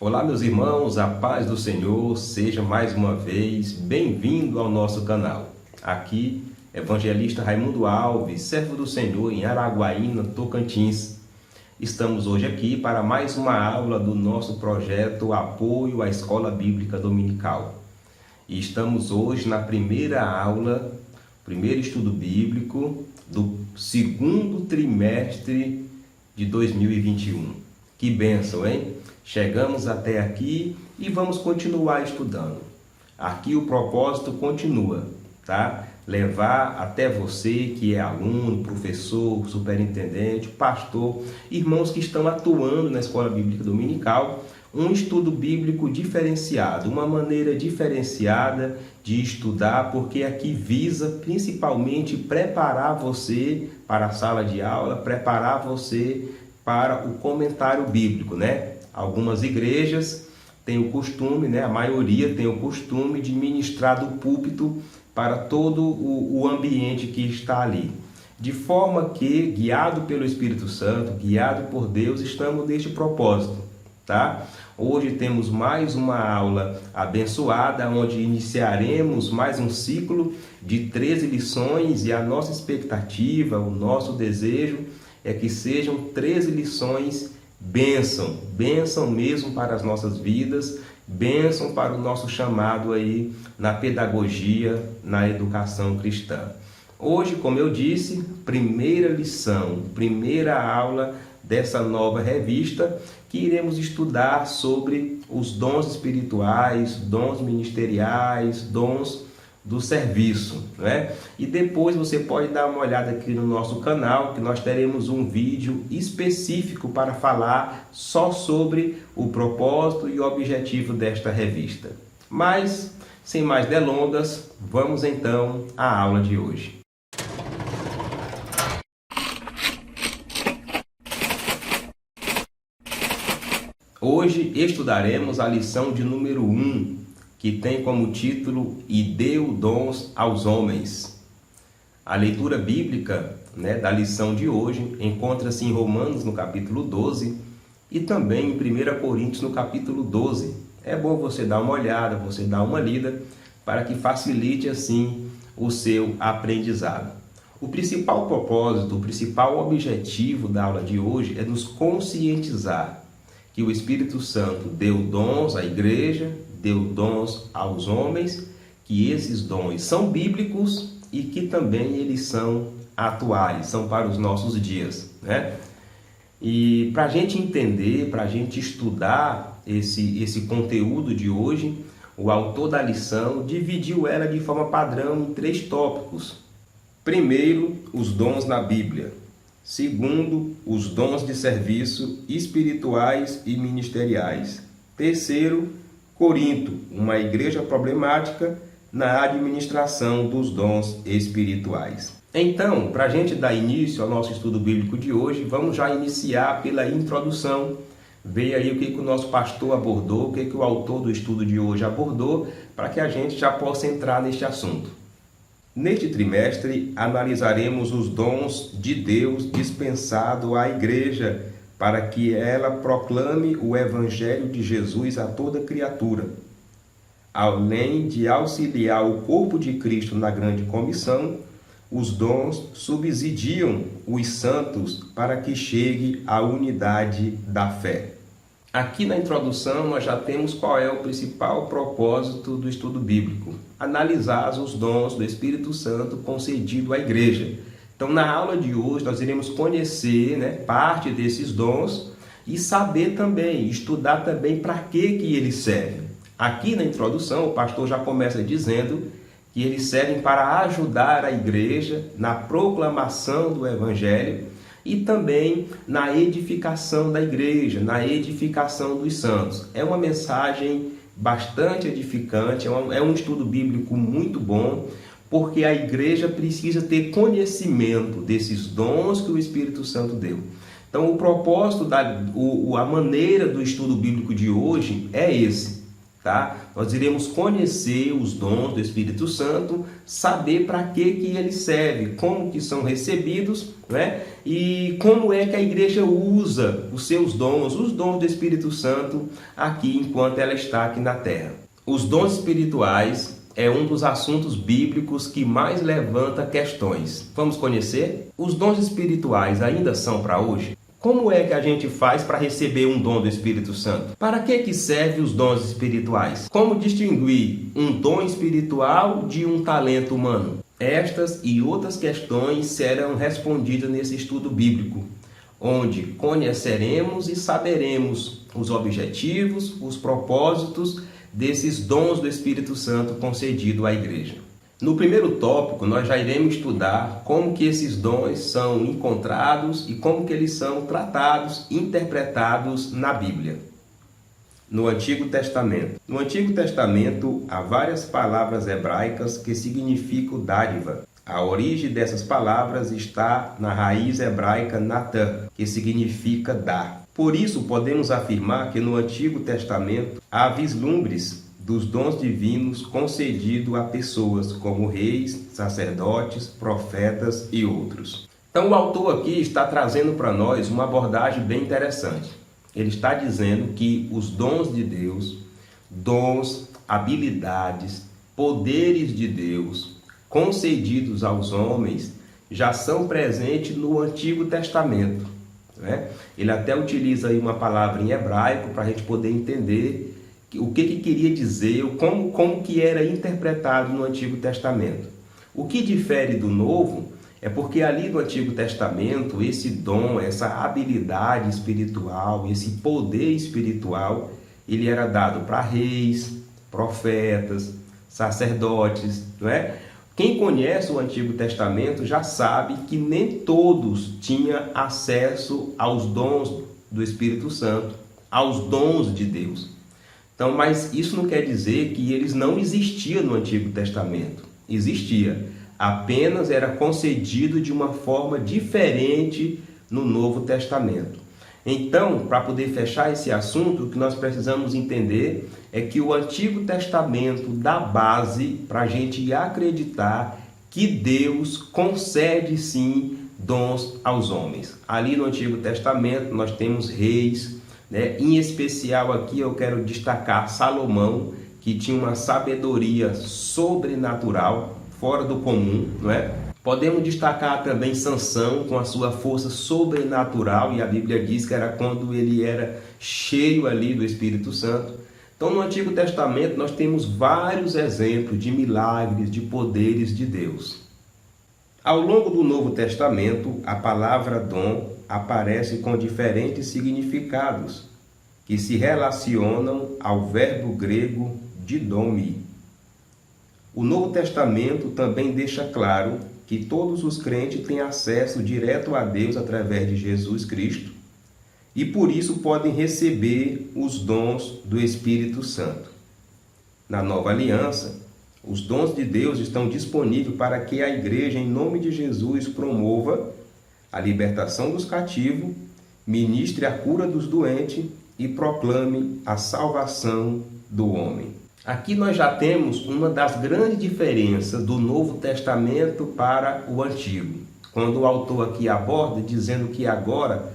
Olá, meus irmãos, a paz do Senhor, seja mais uma vez bem-vindo ao nosso canal. Aqui, Evangelista Raimundo Alves, servo do Senhor em Araguaína, Tocantins. Estamos hoje aqui para mais uma aula do nosso projeto Apoio à Escola Bíblica Dominical. E estamos hoje na primeira aula, primeiro estudo bíblico do segundo trimestre de 2021. Que bênção, hein? Chegamos até aqui e vamos continuar estudando. Aqui o propósito continua, tá? Levar até você que é aluno, professor, superintendente, pastor, irmãos que estão atuando na Escola Bíblica Dominical, um estudo bíblico diferenciado, uma maneira diferenciada de estudar, porque aqui visa principalmente preparar você para a sala de aula, preparar você para o comentário bíblico, né? Algumas igrejas têm o costume, a maioria tem o costume de ministrar do púlpito para todo o ambiente que está ali. De forma que, guiado pelo Espírito Santo, guiado por Deus, estamos neste propósito, tá? Hoje temos mais uma aula abençoada, onde iniciaremos mais um ciclo de 13 lições e a nossa expectativa, o nosso desejo é que sejam 13 lições bênção mesmo para as nossas vidas, bênção para o nosso chamado aí na pedagogia, na educação cristã. Hoje, como eu disse, primeira lição, primeira aula dessa nova revista, que iremos estudar sobre os dons espirituais, dons ministeriais, dons do serviço, né? E depois você pode dar uma olhada aqui no nosso canal, que nós teremos um vídeo específico para falar só sobre o propósito e o objetivo desta revista. Mas, sem mais delongas, vamos então à aula de hoje. Hoje estudaremos a lição de número 1, que tem como título E deu dons aos homens. A leitura bíblica da lição de hoje encontra-se em Romanos no capítulo 12 e também em 1 Coríntios no capítulo 12. É bom você dar uma olhada, você dar uma lida, para que facilite assim o seu aprendizado. O principal propósito, o principal objetivo da aula de hoje é nos conscientizar que o Espírito Santo deu dons à igreja, deu dons aos homens, que esses dons são bíblicos e que também eles são atuais, são para os nossos dias, né? E para a gente entender, para a gente estudar esse conteúdo de hoje, o autor da lição dividiu ela de forma padrão em 3 tópicos. Primeiro, os dons na Bíblia. Segundo, os dons de serviço espirituais e ministeriais. Terceiro, Corinto, uma igreja problemática na administração dos dons espirituais. Então, para a gente dar início ao nosso estudo bíblico de hoje, vamos já iniciar pela introdução, ver aí o que o nosso pastor abordou, o que o autor do estudo de hoje abordou, para que a gente já possa entrar neste assunto. Neste trimestre, analisaremos os dons de Deus dispensado à igreja, para que ela proclame o Evangelho de Jesus a toda criatura. Além de auxiliar o corpo de Cristo na grande comissão, os dons subsidiam os santos para que chegue à unidade da fé. Aqui na introdução nós já temos qual é o principal propósito do estudo bíblico: analisar os dons do Espírito Santo concedido à igreja. Então, na aula de hoje, nós iremos conhecer parte desses dons e saber também, estudar também para que eles servem. Aqui na introdução, o pastor já começa dizendo que eles servem para ajudar a igreja na proclamação do Evangelho e também na edificação da igreja, na edificação dos santos. É uma mensagem bastante edificante, é um estudo bíblico muito bom, porque a igreja precisa ter conhecimento desses dons que o Espírito Santo deu. Então, o propósito, a maneira do estudo bíblico de hoje é esse: tá? Nós iremos conhecer os dons do Espírito Santo, saber para que ele serve, como que são recebidos, né? E como é que a igreja usa os seus dons, os dons do Espírito Santo aqui enquanto ela está aqui na terra. Os dons espirituais é um dos assuntos bíblicos que mais levanta questões. Vamos conhecer? Os dons espirituais ainda são para hoje? Como é que a gente faz para receber um dom do Espírito Santo? Para que servem os dons espirituais? Como distinguir um dom espiritual de um talento humano? Estas e outras questões serão respondidas nesse estudo bíblico, onde conheceremos e saberemos os objetivos, os propósitos desses dons do Espírito Santo concedido à igreja. No primeiro tópico, nós já iremos estudar como que esses dons são encontrados e como que eles são tratados, interpretados na Bíblia. No Antigo Testamento. No Antigo Testamento, há várias palavras hebraicas que significam dádiva. A origem dessas palavras está na raiz hebraica Natan, que significa dar. Por isso, podemos afirmar que no Antigo Testamento há vislumbres dos dons divinos concedidos a pessoas como reis, sacerdotes, profetas e outros. Então o autor aqui está trazendo para nós uma abordagem bem interessante. Ele está dizendo que os dons de Deus, dons, habilidades, poderes de Deus concedidos aos homens já são presentes no Antigo Testamento, né? Ele até utiliza aí uma palavra em hebraico para a gente poder entender o que queria dizer, como que era interpretado no Antigo Testamento. O que difere do Novo é porque ali no Antigo Testamento, esse dom, essa habilidade espiritual, esse poder espiritual, ele era dado para reis, profetas, sacerdotes, não é? Quem conhece o Antigo Testamento já sabe que nem todos tinham acesso aos dons do Espírito Santo, aos dons de Deus. Então, mas isso não quer dizer que eles não existiam no Antigo Testamento. Existia, apenas era concedido de uma forma diferente no Novo Testamento. Então, para poder fechar esse assunto, o que nós precisamos entender é que o Antigo Testamento dá base para a gente acreditar que Deus concede sim dons aos homens. Ali no Antigo Testamento nós temos reis, né? Em especial aqui eu quero destacar Salomão, que tinha uma sabedoria sobrenatural, fora do comum, não é? Podemos destacar também Sansão com a sua força sobrenatural, e a Bíblia diz que era quando ele era cheio ali do Espírito Santo. Então no Antigo Testamento nós temos vários exemplos de milagres, de poderes de Deus. Ao longo do Novo Testamento, a palavra dom aparece com diferentes significados, que se relacionam ao verbo grego didomi. O Novo Testamento também deixa claro que todos os crentes têm acesso direto a Deus através de Jesus Cristo e por isso podem receber os dons do Espírito Santo. Na Nova Aliança, os dons de Deus estão disponíveis para que a igreja, em nome de Jesus, promova a libertação dos cativos, ministre a cura dos doentes e proclame a salvação do homem. Aqui nós já temos uma das grandes diferenças do Novo Testamento para o Antigo. Quando o autor aqui aborda dizendo que agora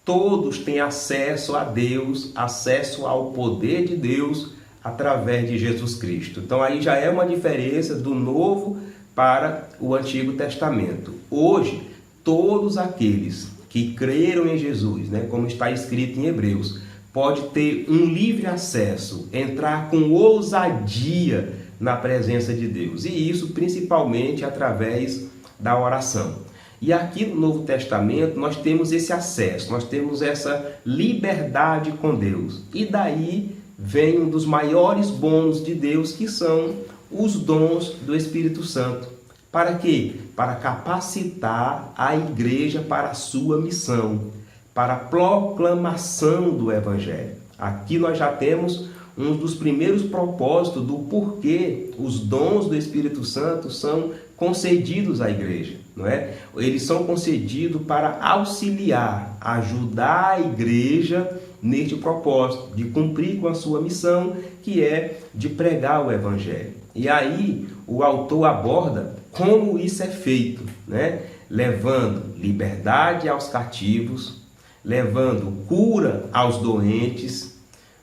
todos têm acesso a Deus, acesso ao poder de Deus através de Jesus Cristo. Então aí já é uma diferença do Novo para o Antigo Testamento. Hoje, todos aqueles que creram em Jesus, né, como está escrito em Hebreus, pode ter um livre acesso, entrar com ousadia na presença de Deus. E isso principalmente através da oração. E aqui no Novo Testamento nós temos esse acesso, nós temos essa liberdade com Deus. E daí vem um dos maiores bônus de Deus, que são os dons do Espírito Santo. Para quê? Para capacitar a igreja para a sua missão, para a proclamação do Evangelho. Aqui nós já temos um dos primeiros propósitos do porquê os dons do Espírito Santo são concedidos à igreja, não é? Eles são concedidos para auxiliar, ajudar a igreja neste propósito, de cumprir com a sua missão, que é de pregar o Evangelho. E aí o autor aborda como isso é feito, né? Levando liberdade aos cativos, levando cura aos doentes,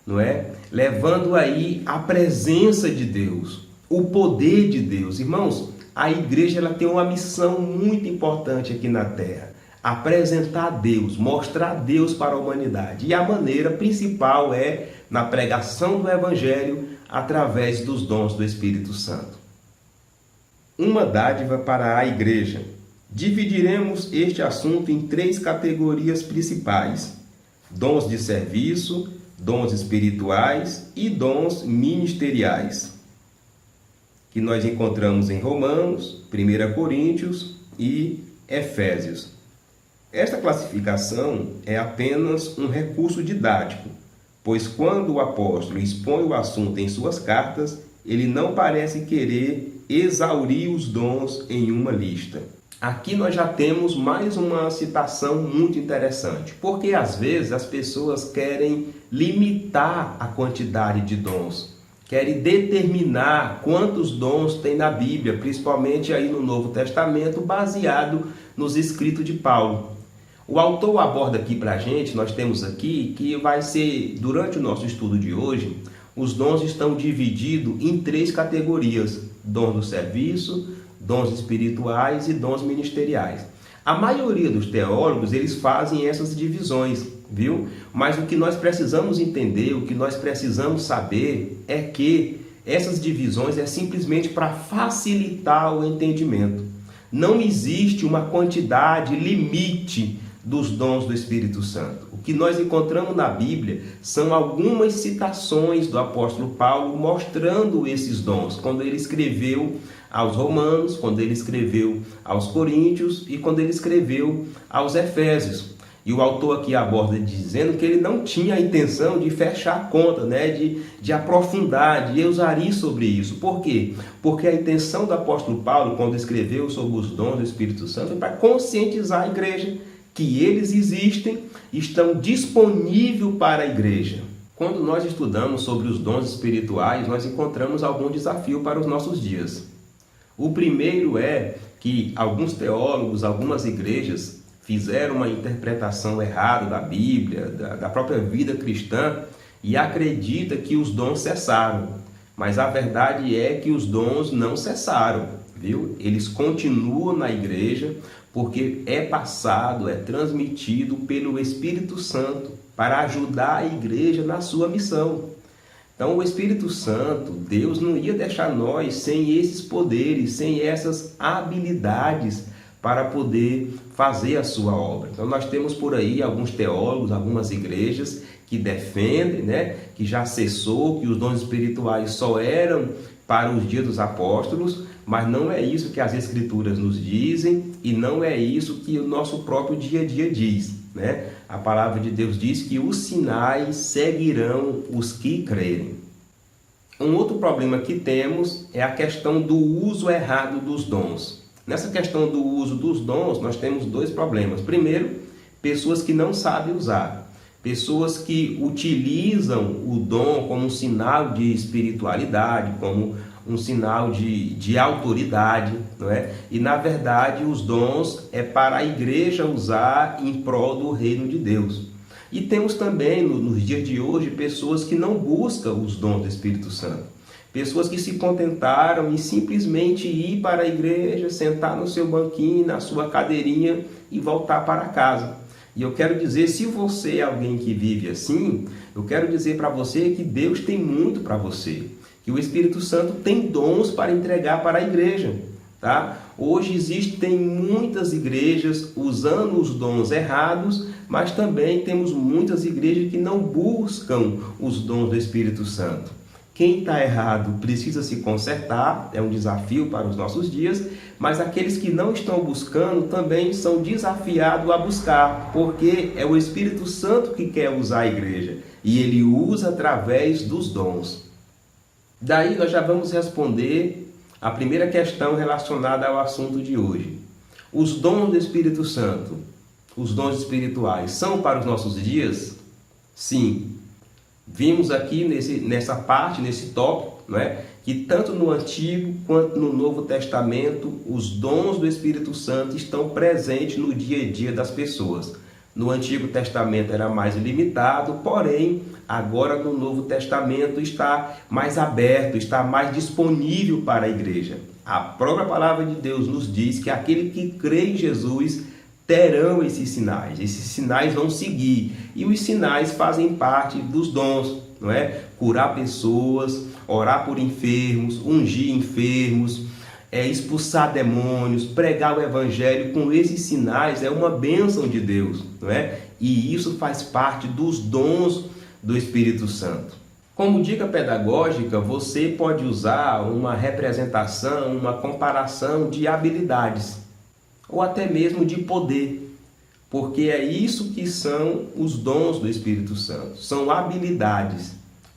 não é? Levando aí a presença de Deus, o poder de Deus. Irmãos, a igreja ela tem uma missão muito importante aqui na terra: apresentar Deus, mostrar Deus para a humanidade. E a maneira principal é na pregação do Evangelho através dos dons do Espírito Santo. Uma dádiva para a igreja. Dividiremos este assunto em 3 categorias principais: dons de serviço, dons espirituais e dons ministeriais, que nós encontramos em Romanos, 1 Coríntios e Efésios. Esta classificação é apenas um recurso didático, pois quando o apóstolo expõe o assunto em suas cartas, ele não parece querer exaurir os dons em uma lista. Aqui nós já temos mais uma citação muito interessante, porque às vezes as pessoas querem limitar a quantidade de dons, querem determinar quantos dons tem na Bíblia, principalmente aí no Novo Testamento, baseado nos escritos de Paulo. O autor aborda aqui para a gente, nós temos aqui, que vai ser, durante o nosso estudo de hoje, os dons estão divididos em 3 categorias: dons do serviço, dons espirituais e dons ministeriais. A maioria dos teólogos, eles fazem essas divisões, viu? Mas o que nós precisamos entender, o que nós precisamos saber é que essas divisões é simplesmente para facilitar o entendimento. Não existe uma quantidade limite dos dons do Espírito Santo. O que nós encontramos na Bíblia são algumas citações do apóstolo Paulo mostrando esses dons, quando ele escreveu aos Romanos, quando ele escreveu aos Coríntios e quando ele escreveu aos Efésios. E o autor aqui aborda dizendo que ele não tinha a intenção de fechar a conta, né? de aprofundar, de exaurir sobre isso. Por quê? Porque a intenção do apóstolo Paulo, quando escreveu sobre os dons do Espírito Santo, é para conscientizar a igreja que eles existem, estão disponíveis para a igreja. Quando nós estudamos sobre os dons espirituais, nós encontramos algum desafio para os nossos dias. O primeiro é que alguns teólogos, algumas igrejas fizeram uma interpretação errada da Bíblia, da própria vida cristã, e acredita que os dons cessaram. Mas a verdade é que os dons não cessaram, viu? Eles continuam na igreja porque é passado, é transmitido pelo Espírito Santo para ajudar a igreja na sua missão. Então o Espírito Santo, Deus não ia deixar nós sem esses poderes, sem essas habilidades para poder fazer a sua obra. Então nós temos por aí alguns teólogos, algumas igrejas que defendem, né, que já cessou, que os dons espirituais só eram para os dias dos apóstolos, mas não é isso que as Escrituras nos dizem e não é isso que o nosso próprio dia a dia diz, né? A palavra de Deus diz que os sinais seguirão os que crerem. Um outro problema que temos é a questão do uso errado dos dons. Nessa questão do uso dos dons, nós temos 2 problemas. Primeiro, pessoas que não sabem usar. Pessoas que utilizam o dom como um sinal de espiritualidade, como um sinal de autoridade, não é? E na verdade os dons é para a igreja usar em prol do reino de Deus. E temos também nos dias de hoje pessoas que não buscam os dons do Espírito Santo. Pessoas que se contentaram em simplesmente ir para a igreja, sentar no seu banquinho, na sua cadeirinha e voltar para casa. E eu quero dizer, se você é alguém que vive assim, eu quero dizer para você que Deus tem muito para você. Que o Espírito Santo tem dons para entregar para a igreja, tá? Hoje existem muitas igrejas usando os dons errados, mas também temos muitas igrejas que não buscam os dons do Espírito Santo. Quem está errado precisa se consertar, é um desafio para os nossos dias, mas aqueles que não estão buscando também são desafiados a buscar, porque é o Espírito Santo que quer usar a igreja e ele usa através dos dons. Daí nós já vamos responder a primeira questão relacionada ao assunto de hoje. Os dons do Espírito Santo, os dons espirituais, são para os nossos dias? Sim, vimos aqui nessa parte, nesse tópico, que tanto no Antigo quanto no Novo Testamento, os dons do Espírito Santo estão presentes no dia a dia das pessoas. No Antigo Testamento era mais limitado, porém, agora no Novo Testamento está mais aberto, está mais disponível para a igreja. A própria palavra de Deus nos diz que aquele que crê em Jesus terão esses sinais vão seguir, e os sinais fazem parte dos dons, Curar pessoas, orar por enfermos, ungir enfermos, expulsar demônios, pregar o evangelho. Com esses sinais é uma bênção de Deus, E isso faz parte dos dons do Espírito Santo. Como dica pedagógica, você pode usar uma representação, uma comparação de habilidades, ou até mesmo de poder, porque é isso que são os dons do Espírito Santo. São habilidades,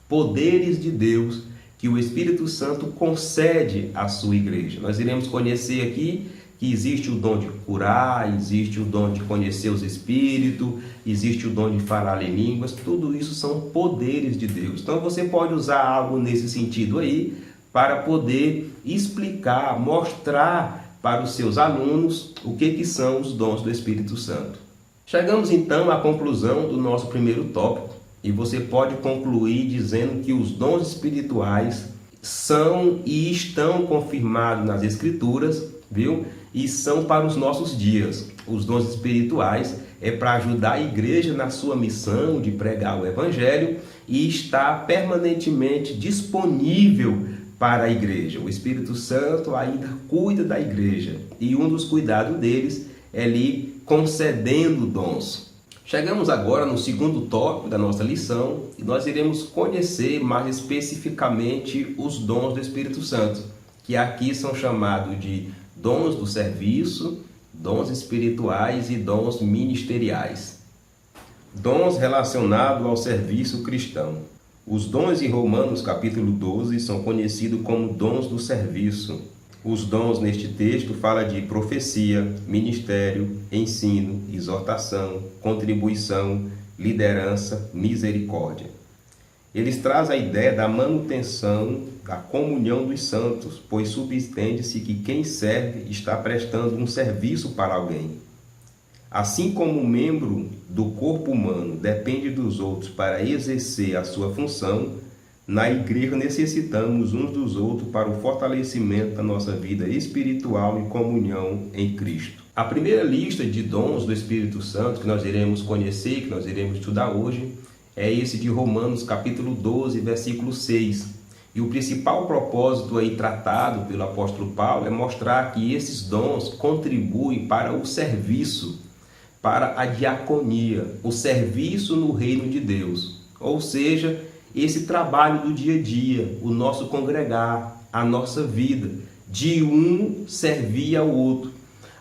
poderes de Deus que o Espírito Santo concede à sua igreja. Nós iremos conhecer aqui que existe o dom de curar, existe o dom de conhecer os espíritos, existe o dom de falar em línguas. Tudo isso são poderes de Deus. Então você pode usar algo nesse sentido aí para poder explicar, mostrar para os seus alunos o que são os dons do Espírito Santo. Chegamos então à conclusão do nosso primeiro tópico, e você pode concluir dizendo que os dons espirituais são e estão confirmados nas Escrituras, viu? E são para os nossos dias. Os dons espirituais é para ajudar a igreja na sua missão de pregar o Evangelho e estar permanentemente disponível para a igreja. O Espírito Santo ainda cuida da igreja, e um dos cuidados deles é lhe concedendo dons. Chegamos agora no segundo tópico da nossa lição, e nós iremos conhecer mais especificamente os dons do Espírito Santo, que aqui são chamados de dons do serviço, dons espirituais e dons ministeriais. Dons relacionados ao serviço cristão. Os dons em Romanos capítulo 12 são conhecidos como dons do serviço. Os dons neste texto falam de profecia, ministério, ensino, exortação, contribuição, liderança, misericórdia. Eles trazem a ideia da manutenção da comunhão dos santos, pois subentende-se que quem serve está prestando um serviço para alguém. Assim como um membro do corpo humano depende dos outros para exercer a sua função, na igreja necessitamos uns dos outros para o fortalecimento da nossa vida espiritual e comunhão em Cristo. A primeira lista de dons do Espírito Santo que nós iremos conhecer, que nós iremos estudar hoje, é esse de Romanos capítulo 12, versículo 6. E o principal propósito aí tratado pelo apóstolo Paulo é mostrar que esses dons contribuem para o serviço, para a diaconia, o serviço no reino de Deus. Ou seja, esse trabalho do dia a dia, o nosso congregar, a nossa vida, de um servir ao outro.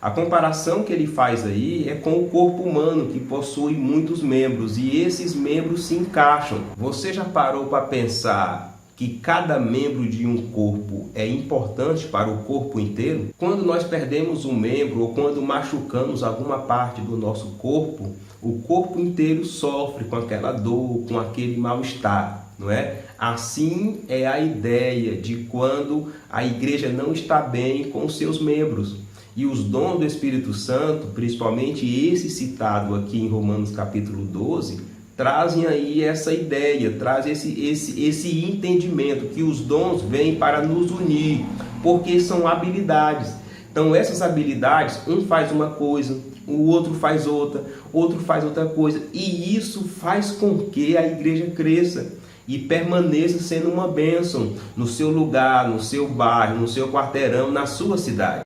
A comparação que ele faz aí é com o corpo humano, que possui muitos membros, e esses membros se encaixam. Você já parou para pensar que cada membro de um corpo é importante para o corpo inteiro? Quando nós perdemos um membro ou quando machucamos alguma parte do nosso corpo, o corpo inteiro sofre com aquela dor, com aquele mal-estar, não é? Assim é a ideia de quando a igreja não está bem com os seus membros. E os dons do Espírito Santo, principalmente esse citado aqui em Romanos capítulo 12, trazem aí essa ideia, traz esse entendimento que os dons vêm para nos unir, porque são habilidades. Então essas habilidades, um faz uma coisa, o outro faz outra, outro faz outra coisa, e isso faz com que a igreja cresça e permaneça sendo uma bênção no seu lugar, no seu bairro, no seu quarteirão, na sua cidade.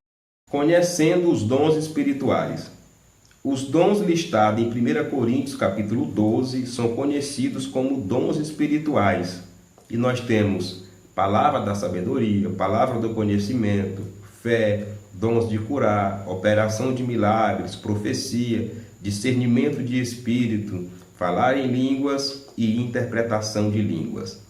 Conhecendo os dons espirituais. Os dons listados em 1 Coríntios capítulo 12 são conhecidos como dons espirituais. E nós temos palavra da sabedoria, palavra do conhecimento, fé, dons de curar, operação de milagres, profecia, discernimento de espírito, falar em línguas e interpretação de línguas.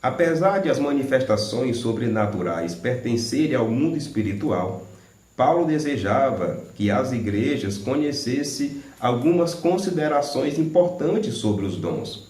Apesar de as manifestações sobrenaturais pertencerem ao mundo espiritual, Paulo desejava que as igrejas conhecessem algumas considerações importantes sobre os dons.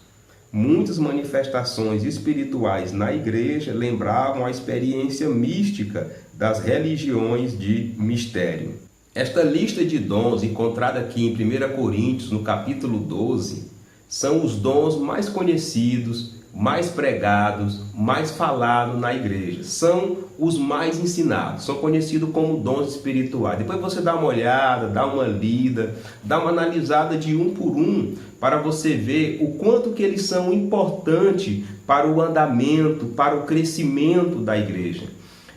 muitas manifestações espirituais na igreja lembravam a experiência mística das religiões de mistério. Esta lista de dons, encontrada aqui em 1 Coríntios, no capítulo 12, são os dons mais conhecidos, mais pregados, mais falados na igreja. São os mais ensinados, são conhecidos como dons espirituais. Depois você dá uma olhada, dá uma lida, dá uma analisada de um por um, para você ver o quanto que eles são importantes para o andamento, para o crescimento da igreja.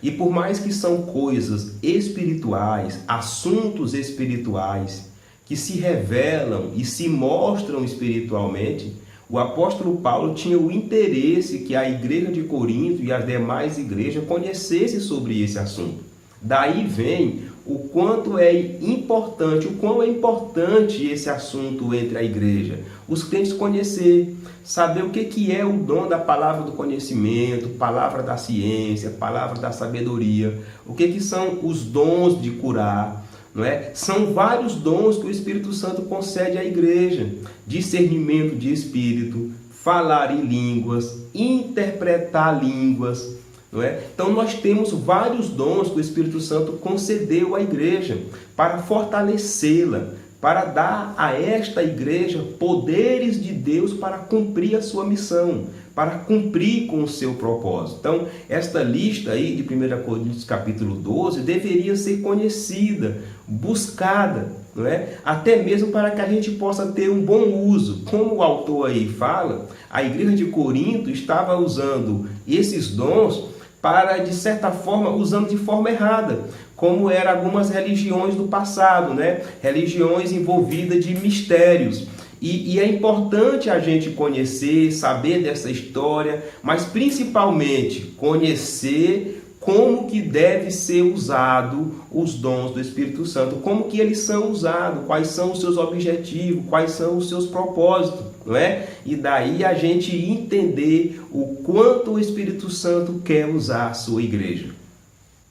E por mais que são coisas espirituais, assuntos espirituais, que se revelam e se mostram espiritualmente, o apóstolo Paulo tinha o interesse que a igreja de Corinto e as demais igrejas conhecessem sobre esse assunto. Daí vem o quanto é importante, o quão é importante esse assunto entre a igreja. Os crentes conhecer, saber o que é o dom da palavra do conhecimento, palavra da ciência, palavra da sabedoria, o que são os dons de curar. Não é? São vários dons que o Espírito Santo concede à igreja: discernimento de espírito, falar em línguas, interpretar línguas. Não é? Então nós temos vários dons que o Espírito Santo concedeu à igreja para fortalecê-la, para dar a esta igreja poderes de Deus para cumprir a sua missão, para cumprir com o seu propósito. Então, esta lista aí de 1 Coríntios capítulo 12 deveria ser conhecida, buscada, não é? Até mesmo para que a gente possa ter um bom uso. Como o autor aí fala, a igreja de Corinto estava usando esses dons para, de certa forma, usando de forma errada, como eram algumas religiões do passado, né? Religiões envolvidas de mistérios. E é importante a gente conhecer, saber dessa história, mas principalmente conhecer como que deve ser usado os dons do Espírito Santo, como que eles são usados, quais são os seus objetivos, quais são os seus propósitos, não é? E daí a gente entender o quanto o Espírito Santo quer usar a sua igreja.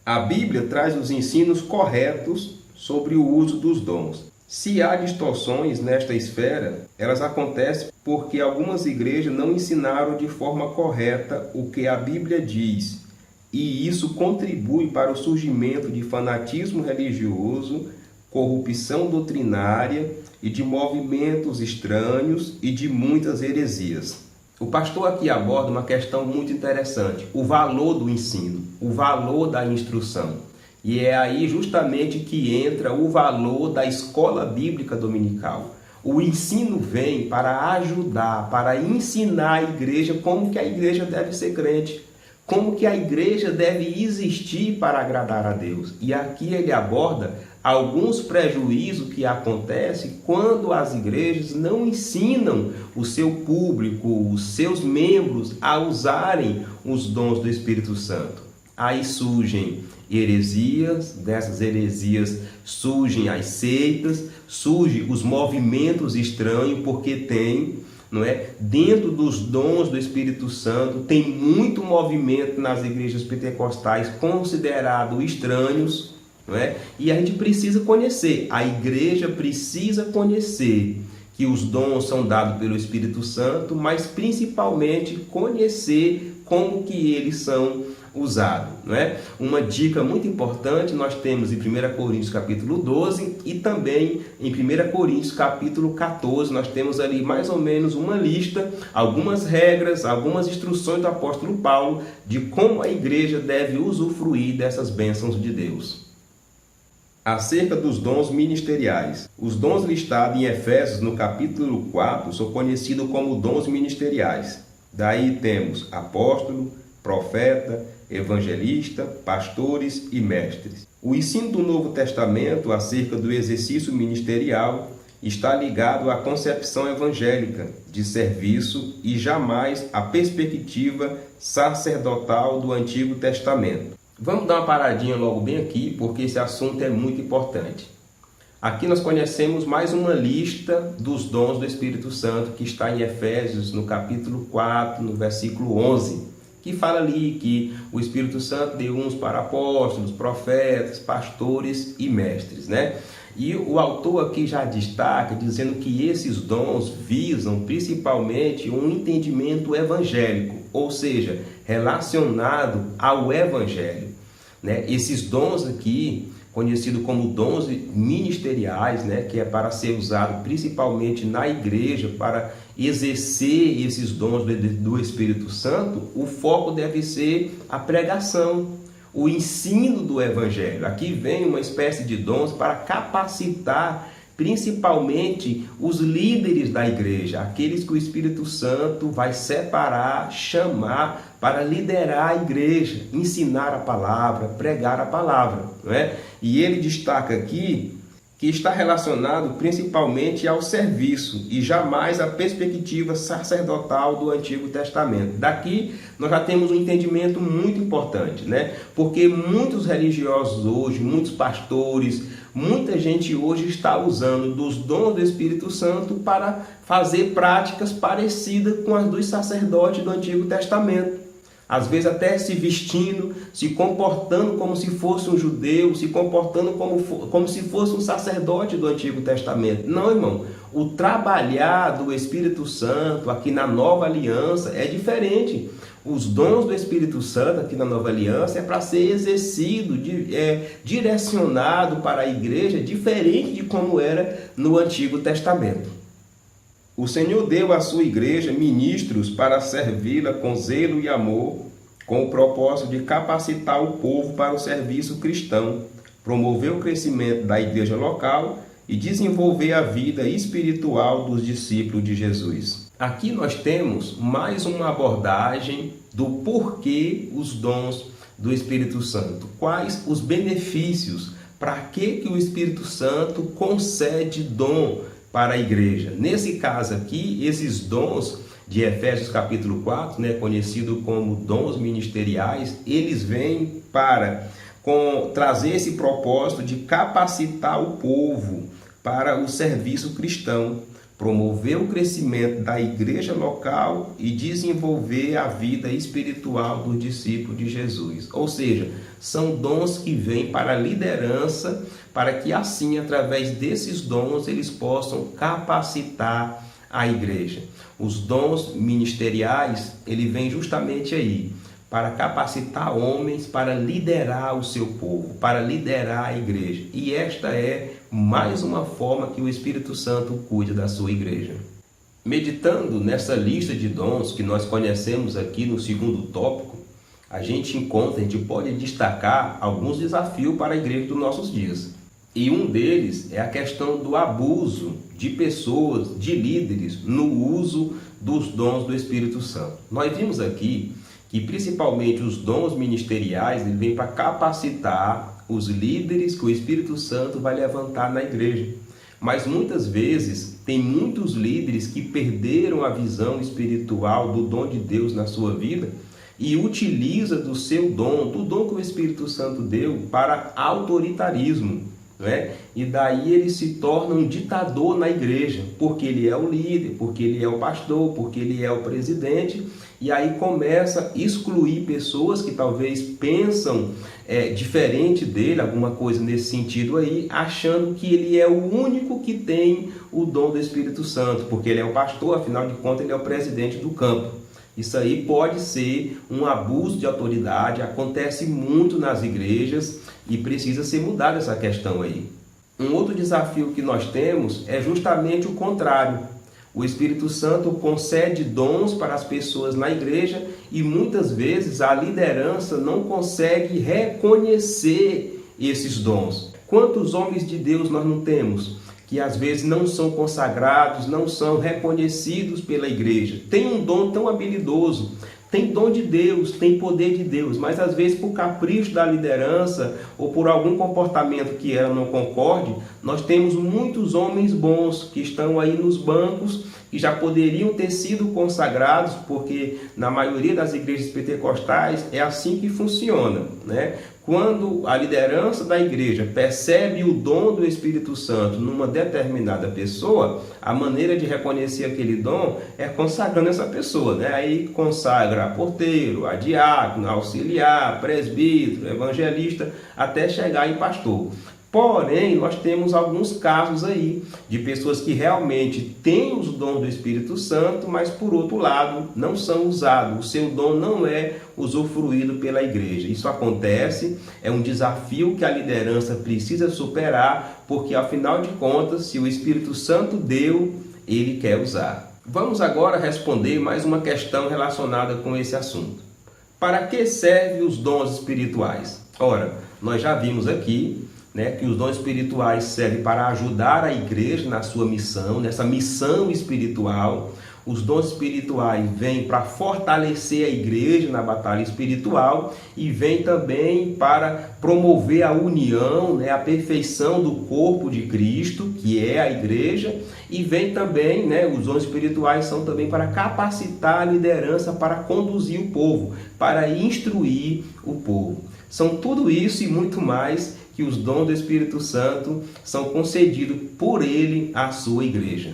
A Bíblia traz os ensinos corretos sobre o uso dos dons. Se há distorções nesta esfera, elas acontecem porque algumas igrejas não ensinaram de forma correta o que a Bíblia diz, e isso contribui para o surgimento de fanatismo religioso, corrupção doutrinária e de movimentos estranhos e de muitas heresias. O pastor aqui aborda uma questão muito interessante: o valor do ensino, o valor da instrução. E é aí justamente que entra o valor da escola bíblica dominical. O ensino vem para ajudar, para ensinar a igreja como que a igreja deve ser crente, como que a igreja deve existir para agradar a Deus. E aqui ele aborda alguns prejuízos que acontecem quando as igrejas não ensinam o seu público, os seus membros a usarem os dons do Espírito Santo. Aí surgem heresias, dessas heresias surgem as seitas, surgem os movimentos estranhos, porque tem, não é? Dentro dos dons do Espírito Santo, tem muito movimento nas igrejas pentecostais considerado estranhos, não é? E a gente precisa conhecer, a igreja precisa conhecer que os dons são dados pelo Espírito Santo, mas principalmente conhecer como que eles são usados, não é? Uma dica muito importante nós temos em 1 Coríntios capítulo 12 e também em 1 Coríntios capítulo 14, nós temos ali mais ou menos uma lista, algumas regras, algumas instruções do apóstolo Paulo de como a igreja deve usufruir dessas bênçãos de Deus. Acerca dos dons ministeriais. Os dons listados em Efésios no capítulo 4 são conhecidos como dons ministeriais. Daí temos apóstolo, profeta, evangelista, pastores e mestres. O ensino do Novo Testamento acerca do exercício ministerial está ligado à concepção evangélica de serviço e jamais à perspectiva sacerdotal do Antigo Testamento. Vamos dar uma paradinha logo bem aqui, porque esse assunto é muito importante. Aqui nós conhecemos mais uma lista dos dons do Espírito Santo que está em Efésios, no capítulo 4, no versículo 11, que fala ali que o Espírito Santo deu uns para apóstolos, profetas, pastores e mestres, né? E o autor aqui já destaca, dizendo que esses dons visam principalmente um entendimento evangélico, ou seja, relacionado ao evangelho, né? Esses dons aqui, conhecido como dons ministeriais, né, que é para ser usado principalmente na igreja, para exercer esses dons do Espírito Santo, o foco deve ser a pregação, o ensino do Evangelho. Aqui vem uma espécie de dons para capacitar principalmente os líderes da igreja, aqueles que o Espírito Santo vai separar, chamar para liderar a igreja, ensinar a palavra, pregar a palavra, não é? E ele destaca aqui que está relacionado principalmente ao serviço e jamais à perspectiva sacerdotal do Antigo Testamento. Daqui nós já temos um entendimento muito importante, né? Porque muitos religiosos hoje, muitos pastores, muita gente hoje está usando dos dons do Espírito Santo para fazer práticas parecidas com as dos sacerdotes do Antigo Testamento. Às vezes até se vestindo, se comportando como se fosse um judeu, se comportando como se fosse um sacerdote do Antigo Testamento. Não, irmão. O trabalhar do Espírito Santo aqui na Nova Aliança é diferente. Os dons do Espírito Santo aqui na Nova Aliança é para ser exercido, direcionado para a igreja, diferente de como era no Antigo Testamento. O Senhor deu à sua igreja ministros para servi-la com zelo e amor, com o propósito de capacitar o povo para o serviço cristão, promover o crescimento da igreja local e desenvolver a vida espiritual dos discípulos de Jesus. Aqui nós temos mais uma abordagem do porquê os dons do Espírito Santo. Quais os benefícios, para que o Espírito Santo concede dom para a igreja. Nesse caso aqui, esses dons de Efésios capítulo 4, né, conhecido como dons ministeriais, eles vêm para trazer esse propósito de capacitar o povo para o serviço cristão, promover o crescimento da igreja local e desenvolver a vida espiritual dos discípulos de Jesus. Ou seja, são dons que vêm para a liderança, para que assim, através desses dons, eles possam capacitar a igreja. Os dons ministeriais, ele vem justamente aí, para capacitar homens para liderar o seu povo, para liderar a igreja. E esta é mais uma forma que o Espírito Santo cuida da sua igreja. Meditando nessa lista de dons que nós conhecemos aqui no segundo tópico, a gente pode destacar alguns desafios para a igreja dos nossos dias. E um deles é a questão do abuso de pessoas, de líderes, no uso dos dons do Espírito Santo. Nós vimos aqui que principalmente os dons ministeriais ele vem para capacitar os líderes que o Espírito Santo vai levantar na igreja. Mas muitas vezes tem muitos líderes que perderam a visão espiritual do dom de Deus na sua vida e utiliza do seu dom, do dom que o Espírito Santo deu, para autoritarismo. E daí ele se torna um ditador na igreja, porque ele é o líder, porque ele é o pastor, porque ele é o presidente, e aí começa a excluir pessoas que talvez pensam diferente dele, alguma coisa nesse sentido aí, achando que ele é o único que tem o dom do Espírito Santo, porque ele é o pastor, afinal de contas ele é o presidente do campo. Isso aí pode ser um abuso de autoridade, acontece muito nas igrejas e precisa ser mudada essa questão aí. Um outro desafio que nós temos é justamente o contrário. O Espírito Santo concede dons para as pessoas na igreja e muitas vezes a liderança não consegue reconhecer esses dons. Quantos homens de Deus nós não temos que às vezes não são consagrados, não são reconhecidos pela igreja? Tem um dom tão habilidoso, tem dom de Deus, tem poder de Deus, mas às vezes por capricho da liderança ou por algum comportamento que ela não concorde, nós temos muitos homens bons que estão aí nos bancos que já poderiam ter sido consagrados, porque na maioria das igrejas pentecostais é assim que funciona, né? Quando a liderança da igreja percebe o dom do Espírito Santo numa determinada pessoa, a maneira de reconhecer aquele dom é consagrando essa pessoa, né? Aí consagra a porteiro, a diácono, a auxiliar, presbítero, evangelista, até chegar em pastor. Porém, nós temos alguns casos aí de pessoas que realmente têm os dons do Espírito Santo, mas por outro lado não são usados. O seu dom não é usufruído pela igreja. Isso acontece, é um desafio que a liderança precisa superar, porque afinal de contas, se o Espírito Santo deu, ele quer usar. Vamos agora responder mais uma questão relacionada com esse assunto. Para que servem os dons espirituais? Ora, nós já vimos aqui, que os dons espirituais servem para ajudar a igreja na sua missão, nessa missão espiritual. Os dons espirituais vêm para fortalecer a igreja na batalha espiritual e vêm também para promover a união, a perfeição do corpo de Cristo, que é a igreja, e vem também, os dons espirituais são também para capacitar a liderança para conduzir o povo, para instruir o povo. São tudo isso e muito mais que os dons do Espírito Santo são concedidos por ele à sua igreja.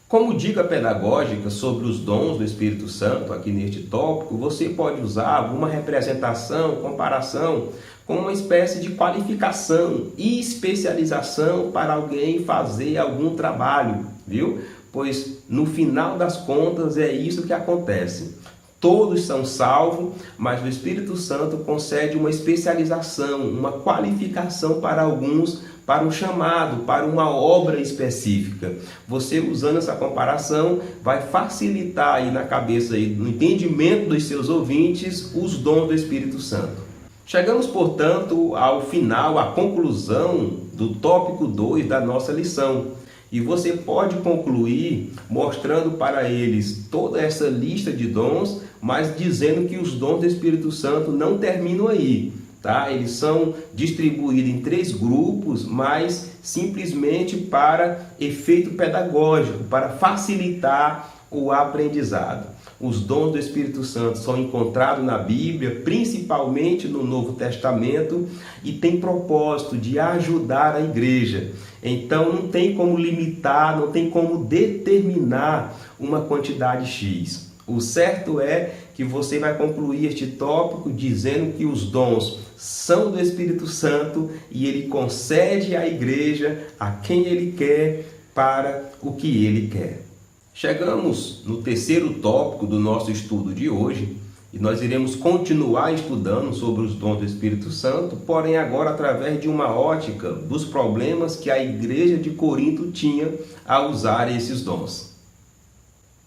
Como dica pedagógica sobre os dons do Espírito Santo, aqui neste tópico, você pode usar alguma representação, comparação, como uma espécie de qualificação e especialização para alguém fazer algum trabalho, viu? Pois no final das contas é isso que acontece. Todos são salvos, mas o Espírito Santo concede uma especialização, uma qualificação para alguns, para um chamado, para uma obra específica. Você usando essa comparação vai facilitar aí na cabeça, aí, no entendimento dos seus ouvintes, os dons do Espírito Santo. Chegamos, portanto, ao final, à conclusão do tópico 2 da nossa lição. E você pode concluir mostrando para eles toda essa lista de dons, mas dizendo que os dons do Espírito Santo não terminam aí, tá? Eles são distribuídos em 3 grupos, mas simplesmente para efeito pedagógico, para facilitar o aprendizado. Os dons do Espírito Santo são encontrados na Bíblia, principalmente no Novo Testamento, e tem propósito de ajudar a igreja. Então não tem como limitar, não tem como determinar uma quantidade X. O certo é que você vai concluir este tópico dizendo que os dons são do Espírito Santo e ele concede à igreja a quem ele quer para o que ele quer. Chegamos no terceiro tópico do nosso estudo de hoje e nós iremos continuar estudando sobre os dons do Espírito Santo, porém agora através de uma ótica dos problemas que a igreja de Corinto tinha a usar esses dons.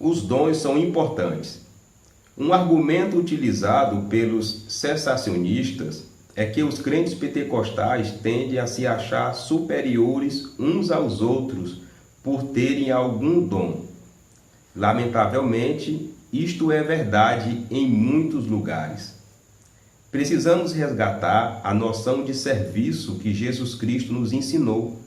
Os dons são importantes. Um argumento utilizado pelos cessacionistas é que os crentes pentecostais tendem a se achar superiores uns aos outros por terem algum dom. Lamentavelmente, isto é verdade em muitos lugares. Precisamos resgatar a noção de serviço que Jesus Cristo nos ensinou,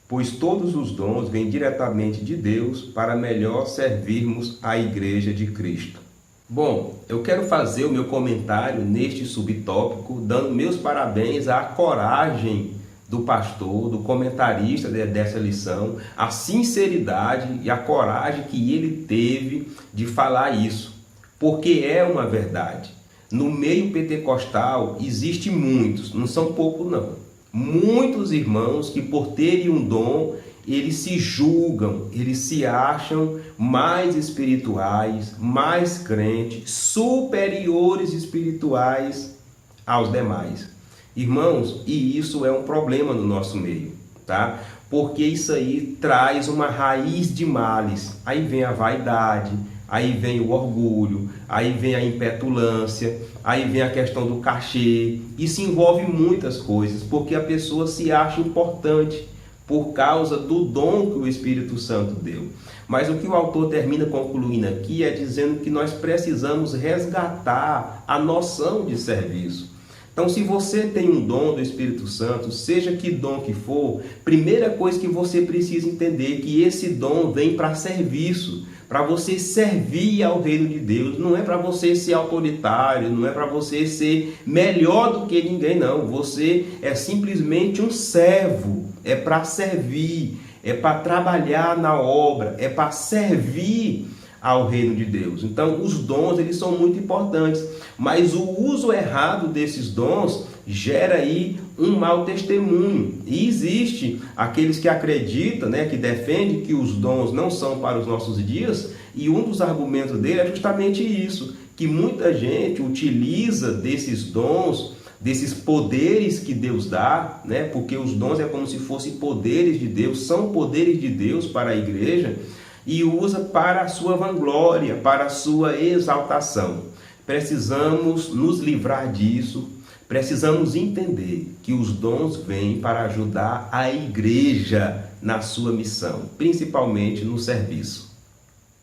pois todos os dons vêm diretamente de Deus para melhor servirmos a Igreja de Cristo. Bom, eu quero fazer o meu comentário neste subtópico, dando meus parabéns à coragem do pastor, do comentarista dessa lição, a sinceridade e a coragem que ele teve de falar isso, porque é uma verdade. No meio pentecostal existe muitos, não são poucos não, muitos irmãos que por terem um dom, eles se julgam, eles se acham mais espirituais, mais crentes, superiores espirituais aos demais. Irmãos, e isso é um problema no nosso meio, tá? Porque isso aí traz uma raiz de males. Aí vem a vaidade, aí vem o orgulho, aí vem a impetulância, aí vem a questão do cachê. Isso envolve muitas coisas, porque a pessoa se acha importante por causa do dom que o Espírito Santo deu. Mas o que o autor termina concluindo aqui é dizendo que nós precisamos resgatar a noção de serviço. Então, se você tem um dom do Espírito Santo, seja que dom que for, primeira coisa que você precisa entender é que esse dom vem para serviço, para você servir ao reino de Deus. Não é para você ser autoritário, não é para você ser melhor do que ninguém, não. Você é simplesmente um servo, é para servir, é para trabalhar na obra, é para servir ao reino de Deus. Então, os dons, eles são muito importantes, Mas o uso errado desses dons gera aí um mau testemunho. E existe aqueles que acreditam, que defendem que os dons não são para os nossos dias, e um dos argumentos dele é justamente isso, que muita gente utiliza desses dons, desses poderes que Deus dá, porque os dons é como se fossem poderes de Deus, são poderes de Deus para a igreja, e usa para a sua vanglória, para a sua exaltação. Precisamos nos livrar disso, precisamos entender que os dons vêm para ajudar a igreja na sua missão, principalmente no serviço.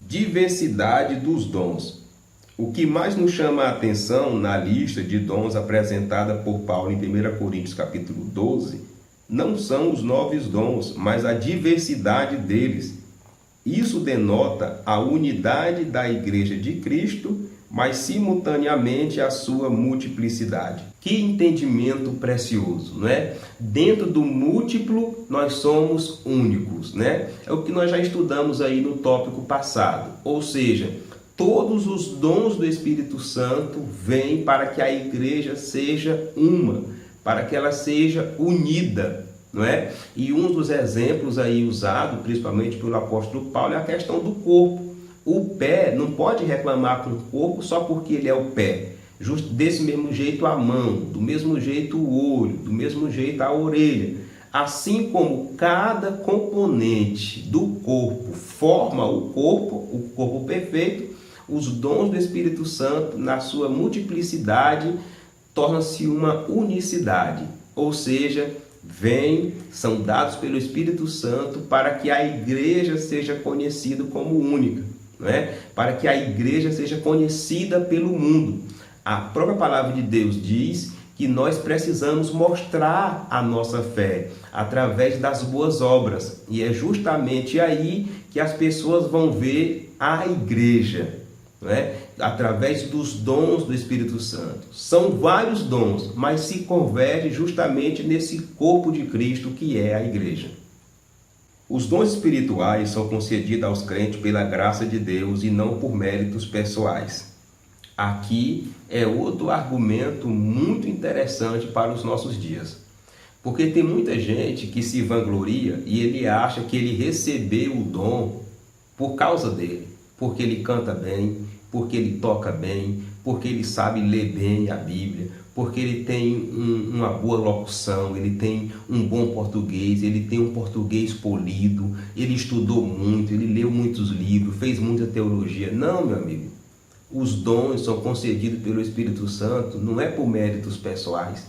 Diversidade dos dons. O que mais nos chama a atenção na lista de dons apresentada por Paulo em 1 Coríntios capítulo 12, não são os novos dons, mas a diversidade deles. Isso denota a unidade da Igreja de Cristo, mas simultaneamente a sua multiplicidade. Que entendimento precioso, não é? Dentro do múltiplo nós somos únicos, É o que nós já estudamos aí no tópico passado. Ou seja, todos os dons do Espírito Santo vêm para que a igreja seja uma, para que ela seja unida, não é? E um dos exemplos aí usado, principalmente pelo apóstolo Paulo, é a questão do corpo. O pé não pode reclamar com o corpo só porque ele é o pé. Desse mesmo jeito a mão, do mesmo jeito o olho, do mesmo jeito a orelha. Assim como cada componente do corpo forma o corpo perfeito, os dons do Espírito Santo, na sua multiplicidade, torna-se uma unicidade. Ou seja, são dados pelo Espírito Santo para que a igreja seja conhecida como única, para que a igreja seja conhecida pelo mundo. A própria palavra de Deus diz que nós precisamos mostrar a nossa fé através das boas obras. E é justamente aí que as pessoas vão ver a igreja, através dos dons do Espírito Santo. São vários dons, mas se converge justamente nesse corpo de Cristo que é a igreja. Os dons espirituais são concedidos aos crentes pela graça de Deus e não por méritos pessoais. Aqui é outro argumento muito interessante para os nossos dias. Porque tem muita gente que se vangloria e ele acha que ele recebeu o dom por causa dele. Porque ele canta bem, porque ele toca bem, porque ele sabe ler bem a Bíblia, porque ele tem uma boa locução, ele tem um bom português, ele tem um português polido, ele estudou muito, ele leu muitos livros, fez muita teologia. Não, meu amigo. Os dons são concedidos pelo Espírito Santo, não é por méritos pessoais,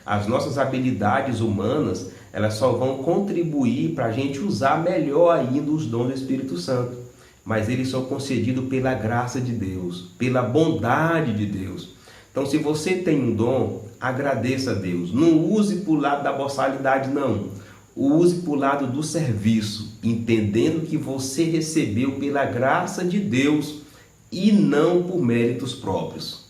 As nossas habilidades humanas, elas só vão contribuir para a gente usar melhor ainda os dons do Espírito Santo. Mas eles são concedidos pela graça de Deus, pela bondade de Deus. Então, se você tem um dom, agradeça a Deus. Não use para o lado da boçalidade, não. Use para o lado do serviço, entendendo que você recebeu pela graça de Deus e não por méritos próprios.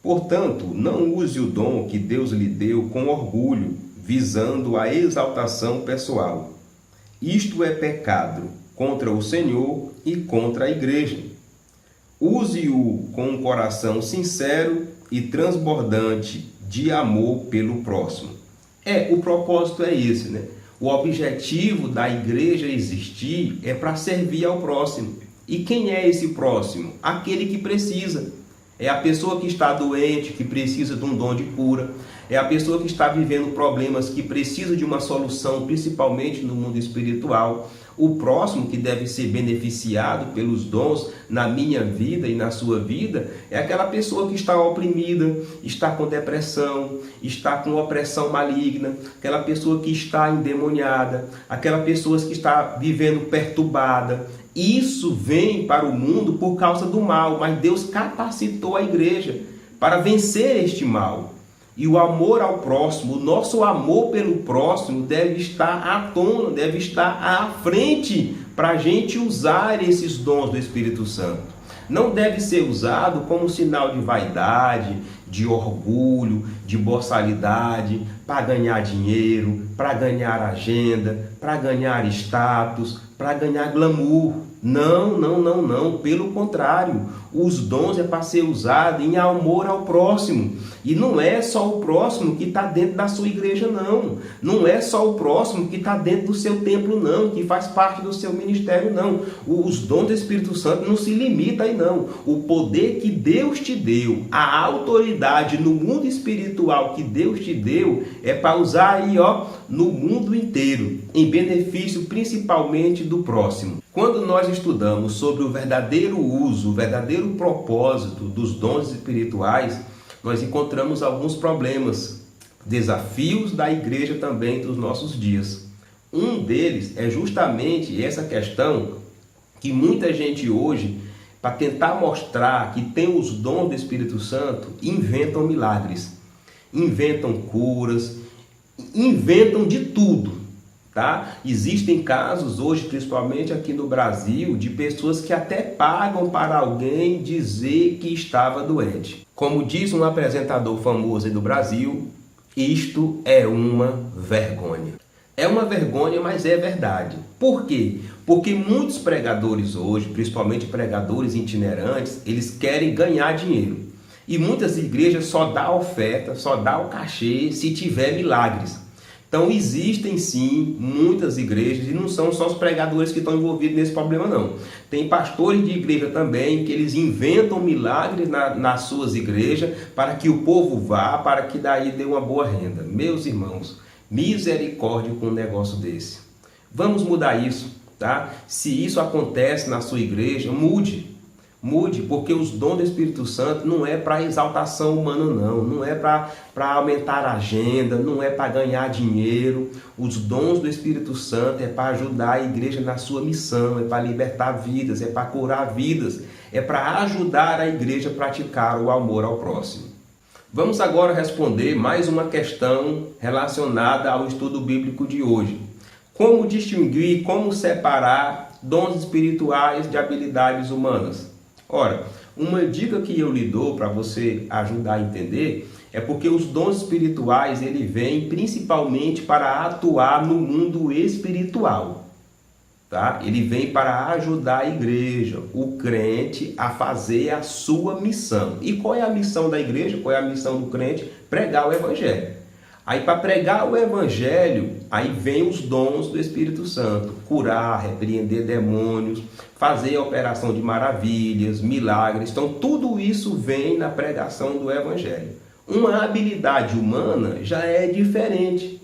Portanto, não use o dom que Deus lhe deu com orgulho, visando a exaltação pessoal. Isto é pecado contra o Senhor e contra a igreja. Use-o com um coração sincero e transbordante de amor pelo próximo. O propósito é esse, O objetivo da igreja existir é para servir ao próximo. E quem é esse próximo? Aquele que precisa. É a pessoa que está doente, que precisa de um dom de cura. É a pessoa que está vivendo problemas, que precisa de uma solução, principalmente no mundo espiritual. O próximo que deve ser beneficiado pelos dons na minha vida e na sua vida é aquela pessoa que está oprimida, está com depressão, está com opressão maligna, aquela pessoa que está endemoniada, aquela pessoa que está vivendo perturbada. Isso vem para o mundo por causa do mal, mas Deus capacitou a igreja para vencer este mal. E o amor ao próximo, o nosso amor pelo próximo deve estar à tona, deve estar à frente para a gente usar esses dons do Espírito Santo. Não deve ser usado como sinal de vaidade, de orgulho, de boçalidade, para ganhar dinheiro, para ganhar agenda, para ganhar status, para ganhar glamour. Não, não, não, não. Pelo contrário, os dons é para ser usado em amor ao próximo. E não é só o próximo que está dentro da sua igreja, não. Não é só o próximo que está dentro do seu templo, não. Que faz parte do seu ministério, não. Os dons do Espírito Santo não se limita aí, não. O poder que Deus te deu, a autoridade no mundo espiritual que Deus te deu, é para usar aí, ó, no mundo inteiro, em benefício principalmente do próximo. Quando nós estudamos sobre o verdadeiro uso, o verdadeiro propósito dos dons espirituais, nós encontramos alguns problemas, desafios da igreja também dos nossos dias. Um deles é justamente essa questão que muita gente hoje, para tentar mostrar que tem os dons do Espírito Santo, inventam milagres, inventam curas, inventam de tudo. Tá? Existem casos hoje, principalmente aqui no Brasil, de pessoas que até pagam para alguém dizer que estava doente. Como diz um apresentador famoso aí do Brasil, isto é uma vergonha. É uma vergonha, mas é verdade. Por quê? Porque muitos pregadores hoje, principalmente pregadores itinerantes, eles querem ganhar dinheiro. E muitas igrejas só dá oferta, só dá o cachê se tiver milagres. Então existem sim muitas igrejas, e não são só os pregadores que estão envolvidos nesse problema não. Tem pastores de igreja também que eles inventam milagres nas suas igrejas para que o povo vá, para que daí dê uma boa renda. Meus irmãos, misericórdia com um negócio desse. Vamos mudar isso, tá? Se isso acontece na sua igreja, mude. Mude, porque os dons do Espírito Santo não é para exaltação humana não, não é para aumentar a agenda, não é para ganhar dinheiro. Os dons do Espírito Santo é para ajudar a igreja na sua missão, é para libertar vidas, é para curar vidas, é para ajudar a igreja a praticar o amor ao próximo. Vamos agora responder mais uma questão relacionada ao estudo bíblico de hoje. Como distinguir, como separar dons espirituais de habilidades humanas? Ora, uma dica que eu lhe dou para você ajudar a entender é porque os dons espirituais ele vêm principalmente para atuar no mundo espiritual, tá? Ele vem para ajudar a igreja, o crente a fazer a sua missão. E qual é a missão da igreja? Qual é a missão do crente? Pregar o evangelho. Aí para pregar o evangelho, aí vem os dons do Espírito Santo, curar, repreender demônios, fazer a operação de maravilhas, milagres. Então tudo isso vem na pregação do evangelho. Uma habilidade humana já é diferente,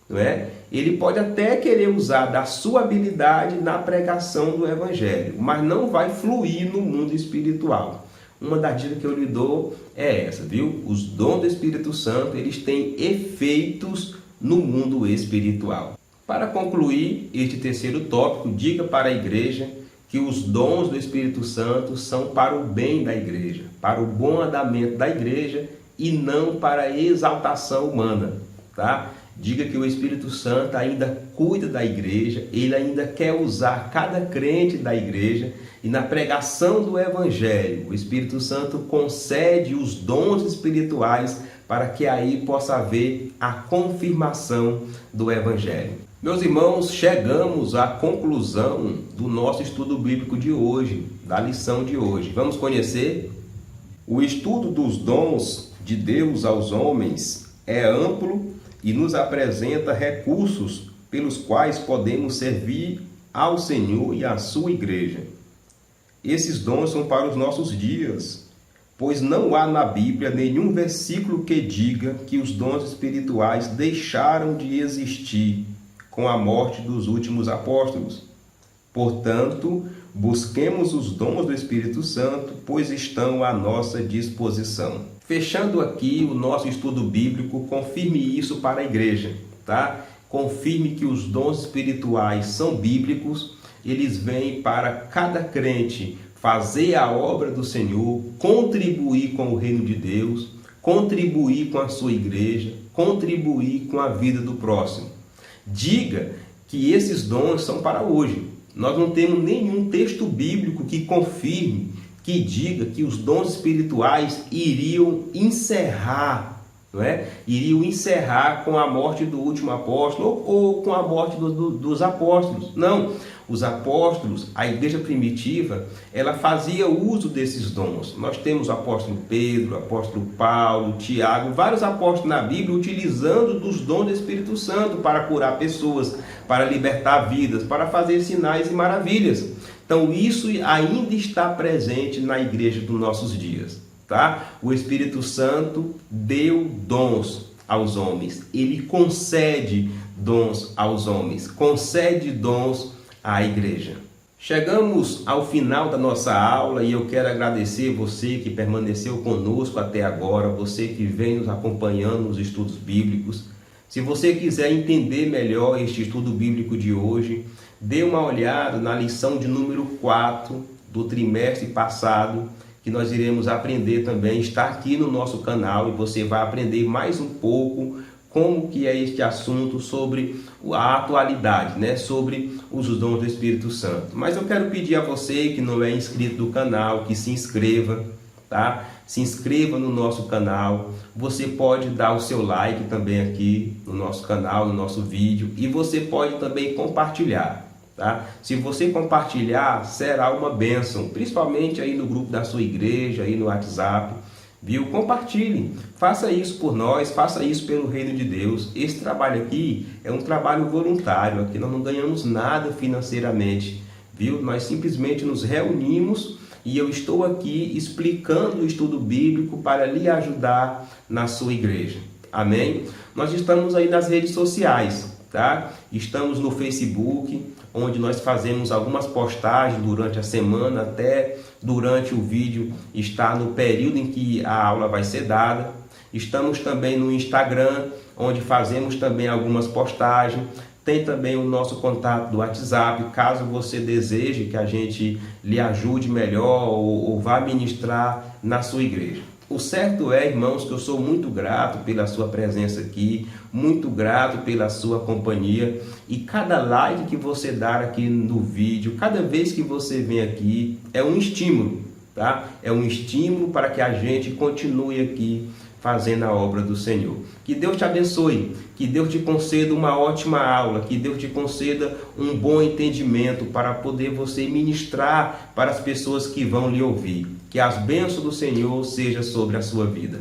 não é? Ele pode até querer usar da sua habilidade na pregação do evangelho, mas não vai fluir no mundo espiritual. Uma das dicas que eu lhe dou é essa, viu? Os dons do Espírito Santo, eles têm efeitos no mundo espiritual. Para concluir este terceiro tópico, diga para a igreja que os dons do Espírito Santo são para o bem da igreja, para o bom andamento da igreja e não para a exaltação humana, tá? Diga que o Espírito Santo ainda cuida da igreja, ele ainda quer usar cada crente da igreja e na pregação do evangelho, o Espírito Santo concede os dons espirituais para que aí possa haver a confirmação do evangelho. Meus irmãos, chegamos à conclusão do nosso estudo bíblico de hoje, da lição de hoje. Vamos conhecer? O estudo dos dons de Deus aos homens é amplo e nos apresenta recursos pelos quais podemos servir ao Senhor e à sua igreja. Esses dons são para os nossos dias, pois não há na Bíblia nenhum versículo que diga que os dons espirituais deixaram de existir com a morte dos últimos apóstolos. Portanto, busquemos os dons do Espírito Santo, pois estão à nossa disposição. Fechando aqui o nosso estudo bíblico, confirme isso para a igreja, tá? Confirme que os dons espirituais são bíblicos, eles vêm para cada crente fazer a obra do Senhor, contribuir com o reino de Deus, contribuir com a sua igreja, contribuir com a vida do próximo. Diga que esses dons são para hoje. Nós não temos nenhum texto bíblico que confirme, que diga que os dons espirituais iriam encerrar, não é? Iriam encerrar com a morte do último apóstolo ou com a morte dos apóstolos. Não, os apóstolos, a igreja primitiva, ela fazia uso desses dons. Nós temos o apóstolo Pedro, o apóstolo Paulo, Tiago, vários apóstolos na Bíblia utilizando dos dons do Espírito Santo para curar pessoas, para libertar vidas, para fazer sinais e maravilhas. Então isso ainda está presente na igreja dos nossos dias, tá? O Espírito Santo deu dons aos homens, ele concede dons aos homens, concede dons à igreja. Chegamos ao final da nossa aula e eu quero agradecer você que permaneceu conosco até agora, você que vem nos acompanhando nos estudos bíblicos. Se você quiser entender melhor este estudo bíblico de hoje, dê uma olhada na lição de número 4 do trimestre passado, que nós iremos aprender também, está aqui no nosso canal e você vai aprender mais um pouco como que é este assunto sobre a atualidade, né? Sobre os dons do Espírito Santo. Mas eu quero pedir a você que não é inscrito no canal, que se inscreva, tá? Se inscreva no nosso canal. Você pode dar o seu like também aqui no nosso canal, no nosso vídeo, e você pode também compartilhar. Tá? Se você compartilhar, será uma bênção, principalmente aí no grupo da sua igreja, aí no WhatsApp, viu? Compartilhe, faça isso por nós, faça isso pelo reino de Deus. Esse trabalho aqui é um trabalho voluntário, aqui nós não ganhamos nada financeiramente, viu? Nós simplesmente nos reunimos e eu estou aqui explicando o estudo bíblico para lhe ajudar na sua igreja, amém? Nós estamos aí nas redes sociais, tá? Estamos no Facebook, onde nós fazemos algumas postagens durante a semana, até durante o vídeo está no período em que a aula vai ser dada. Estamos também no Instagram, onde fazemos também algumas postagens. Tem também o nosso contato do WhatsApp, caso você deseje que a gente lhe ajude melhor ou vá ministrar na sua igreja. O certo é, irmãos, que eu sou muito grato pela sua presença aqui, muito grato pela sua companhia, e cada like que você dar aqui no vídeo, cada vez que você vem aqui, é um estímulo, tá? É um estímulo para que a gente continue aqui fazendo a obra do Senhor. Que Deus te abençoe, que Deus te conceda uma ótima aula, que Deus te conceda um bom entendimento para poder você ministrar para as pessoas que vão lhe ouvir. Que as bênçãos do Senhor sejam sobre a sua vida.